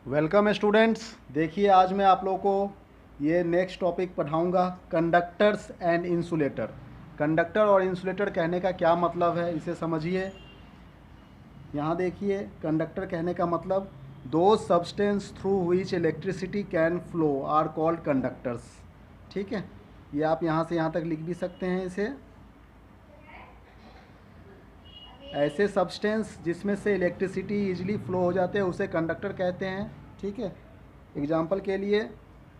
Welcome students. देखिए आज मैं आप लोगों को ये नेक्स्ट टॉपिक पढ़ाऊंगा, कंडक्टर्स एंड इंसुलेटर। कंडक्टर और इंसुलेटर कहने का क्या मतलब है इसे समझिए। यहाँ देखिए, कंडक्टर कहने का मतलब दो substance through which electricity can flow are called conductors. ठीक है, ये आप यहाँ से यहाँ तक लिख भी सकते हैं इसे। ऐसे सब्सटेंस जिसमें से इलेक्ट्रिसिटी इजीली फ्लो हो जाते हैं उसे कंडक्टर कहते हैं। ठीक है, एग्जाम्पल के लिए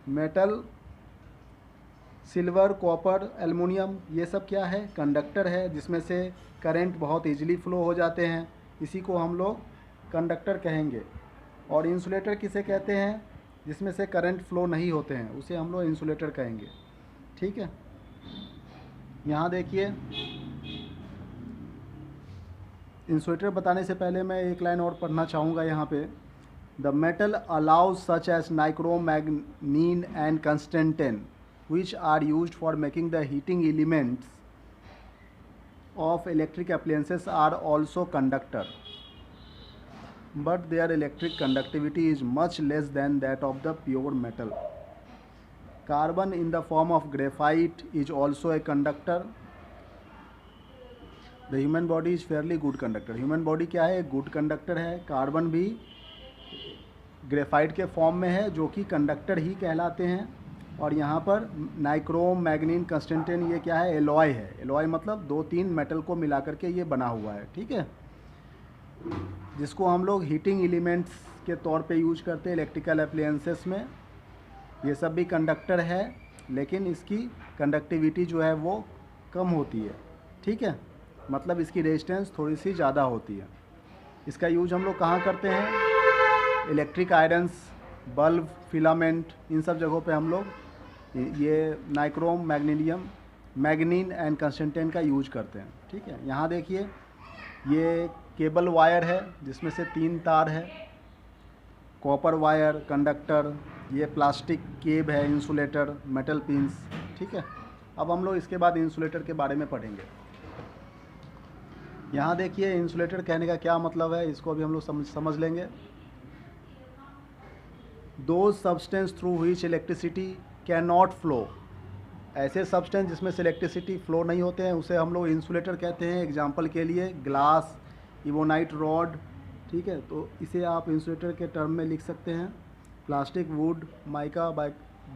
मेटल, सिल्वर, कॉपर, एल्युमिनियम, ये सब क्या है? कंडक्टर है जिसमें से करंट बहुत इजीली फ्लो हो जाते हैं, इसी को हम लोग कंडक्टर कहेंगे। और इंसुलेटर किसे कहते हैं? जिसमें से करंट फ्लो नहीं होते हैं उसे हम लोग इंसुलेटर कहेंगे। ठीक है, यहाँ देखिए, इंसुलेटर बताने से पहले मैं एक लाइन और पढ़ना चाहूँगा यहाँ पे। The metal alloys such as nichrome and constantan which are used for making the heating elements of electric appliances are also conductor, but their electric conductivity is much less than that of the pure metal. Carbon in the form of graphite is also a conductor. The human body is fairly good conductor. Human body क्या है? Good conductor है। Carbon भी graphite के form में है जो कि conductor ही कहलाते हैं। और यहाँ पर नाइक्रोम, मैग्नीन, कंस्टेंटेन, ये क्या है? एलॉय है। एलॉय मतलब दो तीन मेटल को मिला करके ये बना हुआ है। ठीक है, जिसको हम लोग हीटिंग एलिमेंट्स के तौर पे यूज करते हैं इलेक्ट्रिकल अप्लायंसेस में। ये सब भी कंडक्टर है, लेकिन इसकी कंडक्टिविटी जो है वो कम होती है। ठीक है, मतलब इसकी रेजिस्टेंस थोड़ी सी ज़्यादा होती है। इसका यूज हम लोग कहाँ करते हैं? इलेक्ट्रिक आयरन्स, बल्ब, फिलामेंट, इन सब जगहों पे हम लोग ये नाइक्रोम, मैग्नीन एंड कंस्टेंटेन का यूज करते हैं। ठीक है, यहाँ देखिए, ये केबल वायर है जिसमें से 3 तार है। कॉपर वायर कंडक्टर, ये प्लास्टिक केब है इंसुलेटर, मेटल पिंस। ठीक है, अब हम लोग इसके बाद इंसुलेटर के बारे में पढ़ेंगे। यहाँ देखिए, इंसुलेटर कहने का क्या मतलब है इसको अभी हम लोग समझ लेंगे। दो substance through which electricity can not flow, ऐसे सब्सटेंस जिसमें से इलेक्ट्रिसिटी फ्लो नहीं होते हैं उसे हम लोग इंसुलेटर कहते हैं। एग्जांपल के लिए ग्लास, इवोनाइट रॉड। ठीक है, तो इसे आप इंसुलेटर के टर्म में लिख सकते हैं। Plastic, wood, mica,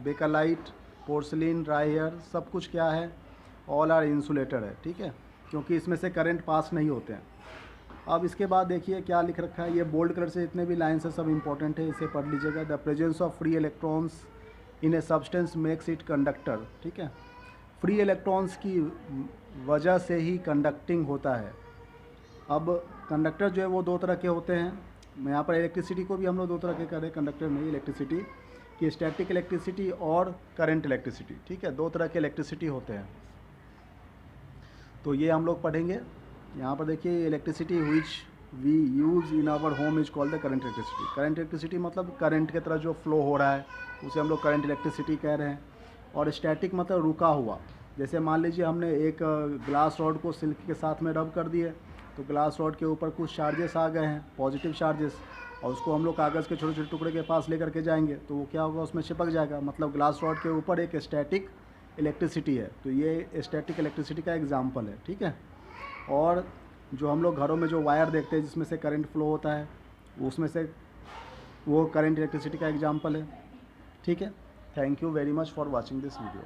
bakelite, porcelain, dry air, सब कुछ क्या है? ऑल आर इंसुलेटर है। ठीक है, क्योंकि इसमें से करंट पास नहीं होते हैं। अब इसके बाद देखिए क्या लिख रखा है, ये बोल्ड कलर से जितने भी लाइन्स है सब इंपॉर्टेंट है, इसे पढ़ लीजिएगा। The presence of free electrons in a substance makes it conductor. ठीक है, फ्री इलेक्ट्रॉन्स की वजह से ही कंडक्टिंग होता है। अब कंडक्टर जो है वो दो तरह के होते हैं। यहाँ पर इलेक्ट्रिसिटी को भी हम लोग दो तरह के करें कंडक्टर में, इलेक्ट्रिसिटी की स्टैटिक इलेक्ट्रिसिटी और करंट इलेक्ट्रिसिटी। ठीक है, दो तरह के इलेक्ट्रिसिटी होते हैं, तो ये हम लोग पढ़ेंगे। यहाँ पर देखिए, electricity which we use in our home is called the current electricity. Current electricity मतलब करंट के तरह जो फ्लो हो रहा है उसे हम लोग करंट इलेक्ट्रिसिटी कह रहे हैं। और स्टैटिक मतलब रुका हुआ। जैसे मान लीजिए हमने एक ग्लास रॉड को सिल्क के साथ में रब कर दिए, तो ग्लास रॉड के ऊपर कुछ चार्जेस आ गए हैं, पॉजिटिव चार्जेस, और उसको हम लोग कागज़ के छोटे छोटे टुकड़े के पास लेकर के जाएंगे तो वो क्या होगा? उसमें चिपक जाएगा। मतलब ग्लास रॉड के ऊपर एक स्टैटिक इलेक्ट्रिसिटी है, तो ये स्टैटिक इलेक्ट्रिसिटी का एग्जाम्पल है। ठीक है, और जो हम लोग घरों में जो वायर देखते हैं जिसमें से करंट फ्लो होता है, उसमें से वो करंट इलेक्ट्रिसिटी का एग्जाम्पल है। ठीक है, thank you very much for watching this video.